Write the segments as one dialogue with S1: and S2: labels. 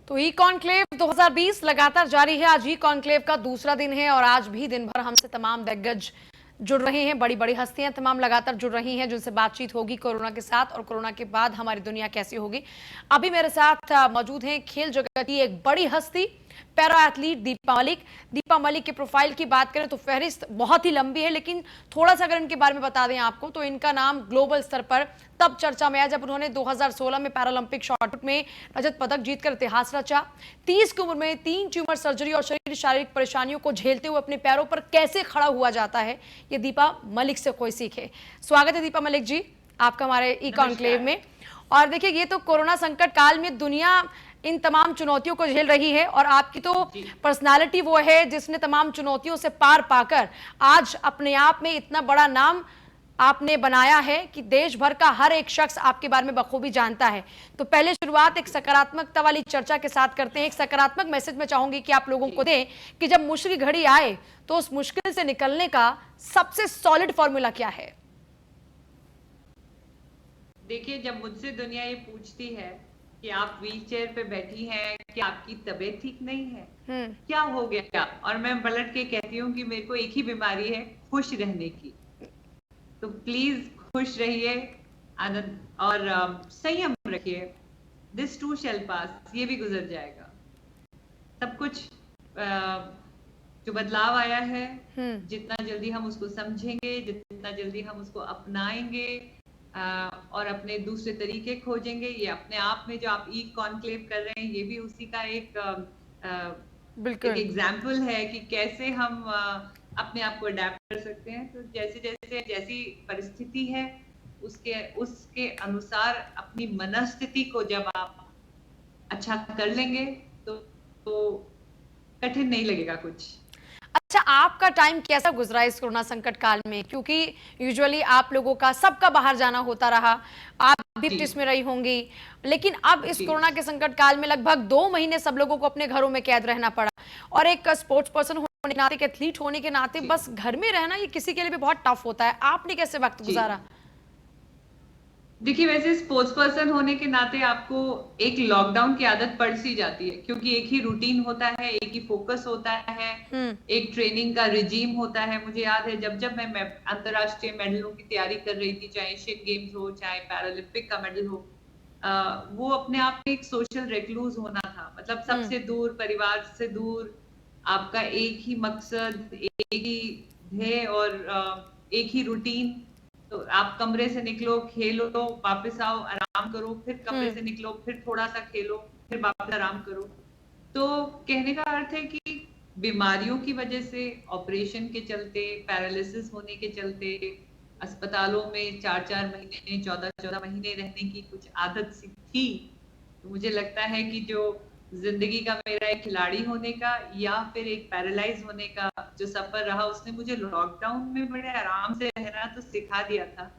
S1: तो e conclave 2020 लगातार जारी है। आज ई कॉन्क्लेव का दूसरा दिन है और आज भी दिन भर हमसे तमाम दिग्गज जुड़ रहे हैं। बड़ी बड़ी हस्तियां तमाम लगातार जुड़ रही हैं जिनसे बातचीत होगी कोरोना के साथ और कोरोना के बाद हमारी दुनिया कैसी होगी। अभी मेरे साथ मौजूद हैं खेल जगत की एक बड़ी हस्ती पैरा एथलीट दीपा मलिक। दीपा मलिक के प्रोफाइल की बात करें तो फहरिस्त बहुत ही लंबी है, लेकिन थोड़ा सा अगर इनके बारे में बता दें आपको तो इनका नाम ग्लोबल स्तर पर तब चर्चा में आया जब उन्होंने 2016 में पैरालंपिक शॉटपुट में रजत पदक जीतकर इतिहास रचा। 30 की उम्र में 3 ट्यूमर सर्जरी और शारीरिक परेशानियों को झेलते हुए अपने पैरों पर कैसे खड़ा हुआ जाता है, ये दीपा मलिक से कोई सीखे। स्वागत है दीपा मलिक जी आपका हमारे ई कॉन्क्लेव में। और देखिए, ये तो कोरोना संकट काल में दुनिया इन तमाम चुनौतियों को झेल रही है और आपकी तो पर्सनालिटी वो है जिसने तमाम चुनौतियों से पार पाकर आज अपने आप में इतना बड़ा नाम आपने बनाया है कि देश भर का हर एक शख्स आपके बारे में बखूबी जानता है। तो पहले शुरुआत एक सकारात्मकता वाली चर्चा के साथ करते हैं। एक सकारात्मक मैसेज मैं चाहूंगी कि आप लोगों को दें कि जब मुश्किल घड़ी आए तो उस मुश्किल से निकलने का सबसे सॉलिड फॉर्मूला क्या है?
S2: देखिए, जब मुझसे दुनिया ये पूछती है कि आप व्हील चेयर पे बैठी हैं, कि आपकी तबीयत ठीक नहीं है, क्या हो गया, और मैं पलट के कहती हूँ कि मेरे को एक ही बीमारी है, खुश रहने की। तो प्लीज खुश रहिए, आनंद और संयम रखिए। दिस टू शैल पास, ये भी गुजर जाएगा। सब कुछ जो बदलाव आया है, जितना जल्दी हम उसको समझेंगे, जितना जल्दी हम उसको अपनाएंगे और अपने दूसरे तरीके खोजेंगे, ये अपने आप में जो आप ई कॉन्क्लेव कर रहे हैं ये भी उसी का एक एग्जाम्पल है कि कैसे हम अपने आप को अडेप्ट कर सकते हैं। तो जैसी परिस्थिति है उसके अनुसार अपनी मनस्थिति को जब आप अच्छा कर लेंगे तो कठिन नहीं लगेगा कुछ।
S1: अच्छा, आपका टाइम कैसा गुजरा इस कोरोना संकट काल में? क्योंकि यूजुअली आप लोगों का सबका बाहर जाना होता रहा, आप भी टिस में रही होंगी, लेकिन अब इस कोरोना के संकट काल में लगभग 2 महीने सब लोगों को अपने घरों में कैद रहना पड़ा और एक स्पोर्ट्स पर्सन होने के नाते, एक एथलीट होने के नाते बस घर में रहना ये किसी के लिए भी बहुत टफ होता है। आपने कैसे वक्त गुजारा?
S2: देखिए, वैसे स्पोर्ट्स पर्सन होने के नाते आपको एक लॉकडाउन की आदत पड़ सी जाती है, क्योंकि एक ही रूटीन होता है, एक ही फोकस होता है, एक ट्रेनिंग का रिजीम होता है। मुझे याद है जब मैं अंतरराष्ट्रीय मेडलों की तैयारी कर रही थी, चाहे एशियन गेम्स हो चाहे पैरालंपिक का मेडल हो, वो अपने आप में एक सोशल रेक्लूज होना था। मतलब सबसे दूर, परिवार से दूर, आपका एक ही मकसद, एक ही ध्येय और एक ही रूटीन। तो आप कमरे से निकलो, खेलो, वापस आओ, आराम करो, फिर कमरे से निकलो, फिर थोड़ा सा खेलो, फिर वापस आराम करो। तो कहने का अर्थ है कि बीमारियों की वजह से, ऑपरेशन के चलते, पैरालिसिस होने के चलते, अस्पतालों में 4-4 महीने, 14-14 महीने रहने की कुछ आदत सी थी। तो मुझे लगता है कि जो जिंदगी का मेरा एक खिलाड़ी होने का या फिर एक पैरालाइज होने का जो सफर रहा, उसने मुझे लॉकडाउन में बड़े आराम से रहना तो सिखा दिया था।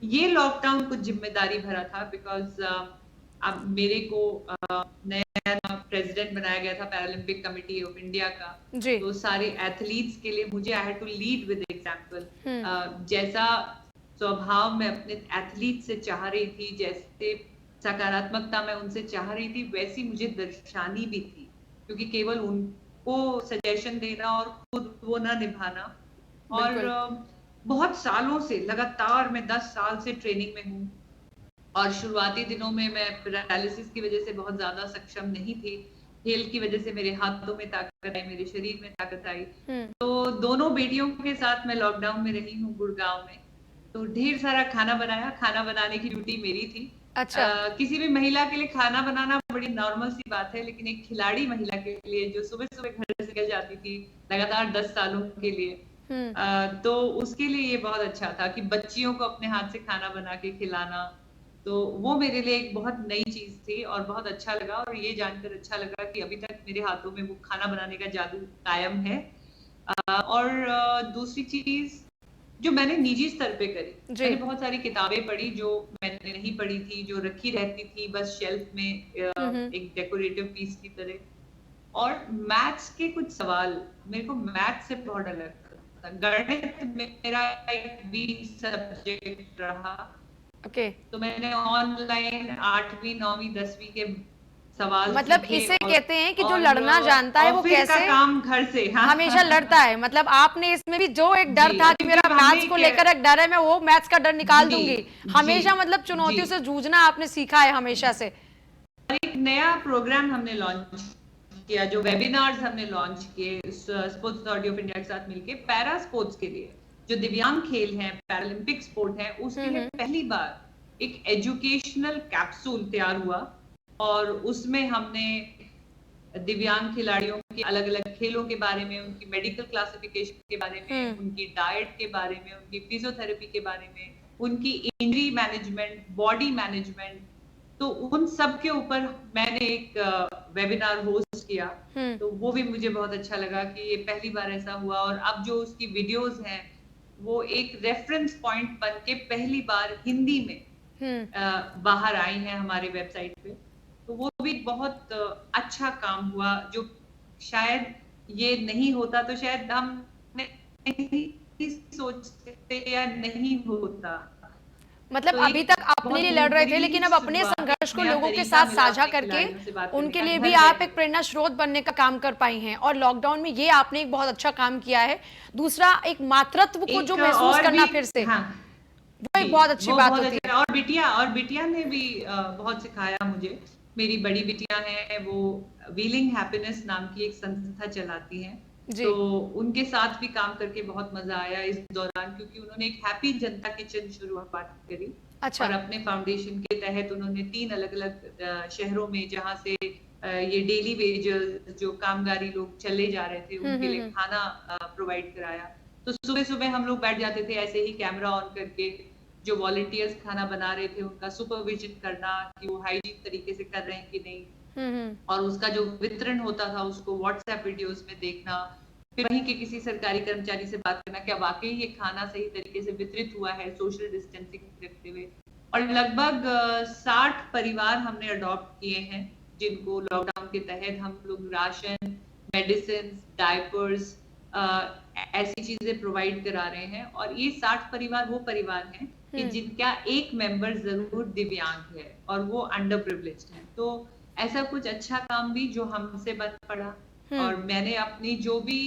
S2: ये लॉकडाउन कुछ जिम्मेदारी भरा था, बिकॉज अब मेरे को नया प्रेसिडेंट बनाया गया था पैरालंपिक कमेटी ऑफ इंडिया का। तो सारे एथलीट्स के लिए मुझे I had to lead with example. जैसा स्वभाव मैं अपने एथलीट से चाह रही थी, जैसे सकारात्मकता मैं उनसे चाह रही थी, वैसी मुझे दर्शानी भी थी, क्योंकि केवल उनको सजेशन देना और खुद वो ना निभाना। और बहुत सालों से लगातार मैं 10 साल से ट्रेनिंग में हूँ और शुरुआती दिनों में मैं पैरालिसिस की वजह से बहुत ज्यादा सक्षम नहीं थी। खेल की वजह से मेरे हाथों में ताकत आई, मेरे शरीर में ताकत आई। तो दोनों बेटियों के साथ मैं लॉकडाउन में रही हूँ गुड़गांव में। तो ढेर सारा खाना बनाया, खाना बनाने की ड्यूटी मेरी थी।
S1: अच्छा।
S2: किसी भी महिला के लिए खाना बनाना बड़ी नॉर्मल सी बात है, लेकिन एक खिलाड़ी महिला के लिए जो सुबह सुबह घर से निकल जाती थी लगातार 10 सालों के लिए, तो उसके लिए ये बहुत अच्छा था कि बच्चियों को अपने हाथ से खाना बना के खिलाना। तो वो मेरे लिए एक बहुत नई चीज थी और बहुत अच्छा लगा, और ये जानकर अच्छा लगा कि अभी तक मेरे हाथों में वो खाना बनाने का जादू कायम है। और दूसरी चीज जो मैंने निजी स्तर पे करी, मैंने बहुत सारी किताबें पढ़ी जो मैंने नहीं पढ़ी थी, जो रखी रहती थी बस शेल्फ में एक डेकोरेटिव पीस की तरह। और मैथ्स के कुछ सवाल, मेरे को मैथ्स से बहुत डर लगता था। गणित मेरा एक वीक सब्जेक्ट रहा। तो मैंने ऑनलाइन 8वीं 9वीं 10वीं के सवाल
S1: मतलब
S2: सीखे
S1: इसे
S2: और
S1: कहते हैं कि जो लड़ना जानता है वो
S2: ऑफिस का
S1: कैसे
S2: काम घर से, हाँ
S1: हमेशा लड़ता है। मतलब आपने इसमें भी जो एक डर
S2: जी,
S1: था कि
S2: क्योंकि
S1: मेरा मैथ्स
S2: हमें
S1: को
S2: क्या,
S1: लेकर एक डर है, मैं वो मैथ्स का डर निकाल
S2: जी
S1: दूंगी,
S2: जी
S1: हमेशा मतलब
S2: जी,
S1: चुनौतियों से जूझना आपने सीखा है हमेशा से।
S2: एक नया प्रोग्राम हमने लॉन्च किया, जो वेबिनार्स हमने लॉन्च किए स्पोर्ट्स अथॉरिटी ऑफ इंडिया के साथ मिलके, पैरा स्पोर्ट्स के लिए, जो दिव्यांग खेल हैं, पैरालंपिक स्पोर्ट है, उसके लिए पहली बार एक एजुकेशनल कैप्सूल तैयार हुआ। और उसमें हमने दिव्यांग खिलाड़ियों के अलग अलग खेलों के बारे में, उनकी मेडिकल क्लासिफिकेशन के बारे में, उनकी डाइट के बारे में, उनकी फिजियोथेरेपी के बारे में, उनकी इंजरी मैनेजमेंट, बॉडी मैनेजमेंट, तो उन सब के ऊपर मैंने एक वेबिनार होस्ट किया। तो वो भी मुझे बहुत अच्छा लगा कि ये पहली बार ऐसा हुआ। और अब जो उसकी वीडियोस हैं वो एक रेफरेंस पॉइंट बन के पहली बार हिंदी में बाहर आई हैं हमारे वेबसाइट पे। तो वो भी बहुत अच्छा काम हुआ, जो शायद ये नहीं होता तो शायद हम नहीं सोचते या नहीं होता।
S1: मतलब
S2: तो
S1: अभी
S2: एक
S1: तक अपने लिए
S2: बहुत
S1: लड़ रहे थे,
S2: बेहतरीन
S1: लेकिन अब अपने
S2: शुरुआत, एक
S1: संघर्ष को
S2: नया
S1: लोगों के
S2: तरीका
S1: साथ
S2: मिला
S1: साझा
S2: अपने
S1: करके
S2: खिलाड़ियों से बात करने
S1: उनके
S2: का
S1: लिए भी
S2: घर
S1: आप
S2: बैठे।
S1: एक प्रेरणा स्रोत बनने का काम कर पाई हैं, और लॉकडाउन में ये आपने एक बहुत अच्छा काम किया है। दूसरा, एक मातृत्व को जो
S2: एक
S1: महसूस
S2: और भी,
S1: करना फिर से,
S2: हाँ
S1: वो
S2: जी,
S1: एक बहुत अच्छी
S2: वो
S1: बात
S2: बहुत
S1: होती
S2: अच्छा। और बिटिया ने भी बहुत सिखाया मुझे। मेरी बड़ी बिटिया है, वो व्हीलिंग हैप्पीनेस नाम की एक संस्था चलाती हैं।
S1: है जी।
S2: तो उनके साथ भी काम करके बहुत मजा आया इस दौरान, क्योंकि उन्होंने एक हैप्पी जनता किचन शुरुआत करी।
S1: अच्छा।
S2: और अपने फाउंडेशन के तहत उन्होंने 3 अलग अलग शहरों में, जहाँ से ये डेली वेजर्स जो कामगारी लोग चले जा रहे थे, उनके लिए खाना प्रोवाइड कराया। तो सुबह सुबह हम लोग बैठ जाते थे ऐसे ही कैमरा ऑन करके, जो वॉलंटियर्स खाना बना रहे थे उनका सुपरविजन करना कि वो हाइजीन तरीके से कर रहे हैं कि नहीं, और उसका जो वितरण होता था उसको व्हाट्सएप वीडियोस में देखना। फिर वहीं के किसी सरकारी कर्मचारी से बात करना, क्या वाकई ये खाना सही तरीके से वितरित हुआ है सोशल डिस्टेंसिंग रखते हुए। और लगभग 60 परिवार हमने अडॉप्ट किए हैं, जिनको लॉकडाउन के तहत हम लोग राशन, मेडिसिन, डायपर्स, ऐसी चीजें प्रोवाइड करा रहे हैं। और ये 60 परिवार वो परिवार हैं कि जिनका एक मेंबर जरूर दिव्यांग है और वो अंडर प्रिविलेज्ड है। तो ऐसा कुछ अच्छा काम भी जो हमसे बन पड़ा। और मैंने अपनी जो भी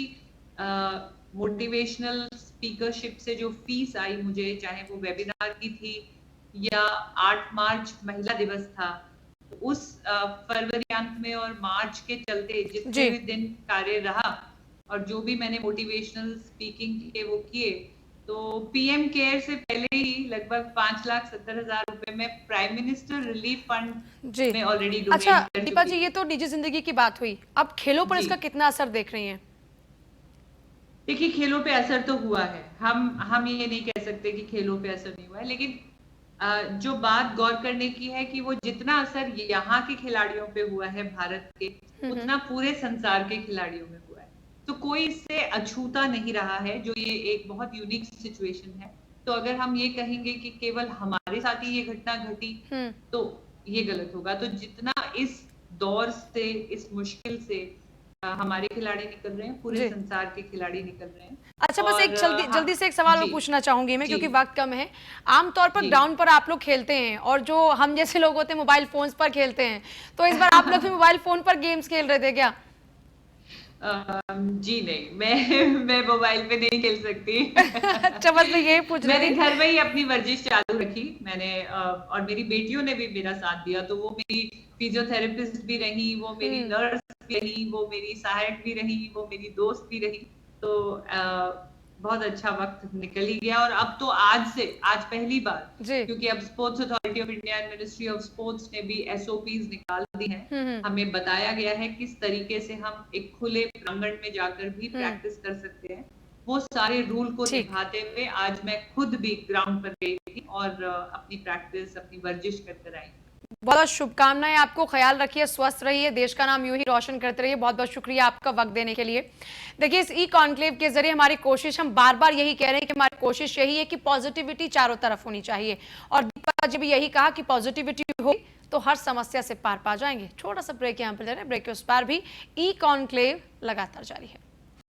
S2: मोटिवेशनल स्पीकरशिप से जो फीस आई मुझे, चाहे वो वेबिनार की थी या 8 मार्च महिला दिवस था, उस फरवरी अंत में और मार्च के चलते जितने
S1: जी।
S2: भी दिन कार्य रहा, और जो भी मैंने मोटिवेशनल स्पीकिंग के वो किए, तो पीएम केयर से पहले ही लगभग 5,70,000 रुपए में प्राइम मिनिस्टर रिलीफ फंड
S1: जी।
S2: में ऑलरेडी
S1: अच्छा
S2: डोनेट कर
S1: दीपा
S2: चुकी
S1: जी, ये
S2: थी।
S1: तो निजी जिंदगी की बात हुई, अब खेलों पर
S2: जी,
S1: इसका कितना असर देख रही हैं?
S2: देखिए खेलों पे असर तो हुआ है। हम ये नहीं कह सकते कि खेलों पे असर नहीं हुआ है, लेकिन जो बात गौर करने की है कि वो जितना असर यहाँ के खिलाड़ियों पे हुआ है भारत के, उतना पूरे संसार के खिलाड़ियों में हुआ है। तो कोई इससे अछूता नहीं रहा है, जो ये एक बहुत यूनिक सिचुएशन है। तो अगर हम ये कहेंगे कि केवल हमारे साथ ही ये घटना घटी, तो ये गलत होगा। तो जितना इस दौर से, इस मुश्किल से हमारे खिलाड़ी निकल रहे हैं, पूरे
S1: जी।
S2: संसार के खिलाड़ी निकल रहे हैं।
S1: अच्छा, बस एक
S2: और
S1: जल्दी
S2: हाँ
S1: जल्दी से एक सवाल
S2: जी,
S1: मैं पूछना चाहूंगी मैं,
S2: जी
S1: क्योंकि वक्त कम है। आमतौर पर
S2: जी
S1: ग्राउंड पर आप लोग खेलते हैं और जो हम जैसे लोग होते हैं मोबाइल फोन्स पर खेलते हैं, तो इस बार आप लोग भी मोबाइल फोन पर गेम्स खेल रहे थे क्या?
S2: जी नहीं, मैं मोबाइल पे नहीं खेल सकती।
S1: अच्छा, बस मैं यही पूछ रही
S2: मैंने
S1: थी।
S2: घर में ही अपनी वर्जिश चालू रखी मैंने, और मेरी बेटियों ने भी मेरा साथ दिया। तो वो मेरी फिजियोथेरेपिस्ट भी रही, वो मेरी नर्स भी रही, वो मेरी सहायक भी रही, वो मेरी दोस्त भी रही। तो बहुत अच्छा वक्त निकल ही गया। और अब तो आज पहली बार,
S1: जी।
S2: क्योंकि अब sports authority of India and ministry of sports ने भी एसओपीज निकाल दी हैं। हमें बताया गया है किस तरीके से हम एक खुले प्रांगण में जाकर भी प्रैक्टिस कर सकते हैं। वो सारे रूल को
S1: ठीक।
S2: निभाते हुए आज मैं खुद भी ग्राउंड पर गई थी और अपनी प्रैक्टिस, अपनी वर्जिश कर आई।
S1: बहुत बहुत शुभकामनाएं आपको, ख्याल रखिए, स्वस्थ रहिए, देश का नाम यूं ही रोशन करते रहिए। बहुत बहुत शुक्रिया आपका वक्त देने के लिए। देखिए, इस ई कॉन्क्लेव के जरिए हमारी कोशिश, हम बार बार यही कह रहे हैं कि हमारी कोशिश यही है कि पॉजिटिविटी चारों तरफ होनी चाहिए, और दीपा जी भी यही कहा कि पॉजिटिविटी हो तो हर समस्या से पार पा जाएंगे। छोटा सा ब्रेक यहाँ पर ले रहे हैं, ब्रेक के उस पार भी ई कॉन्क्लेव लगातार जारी है।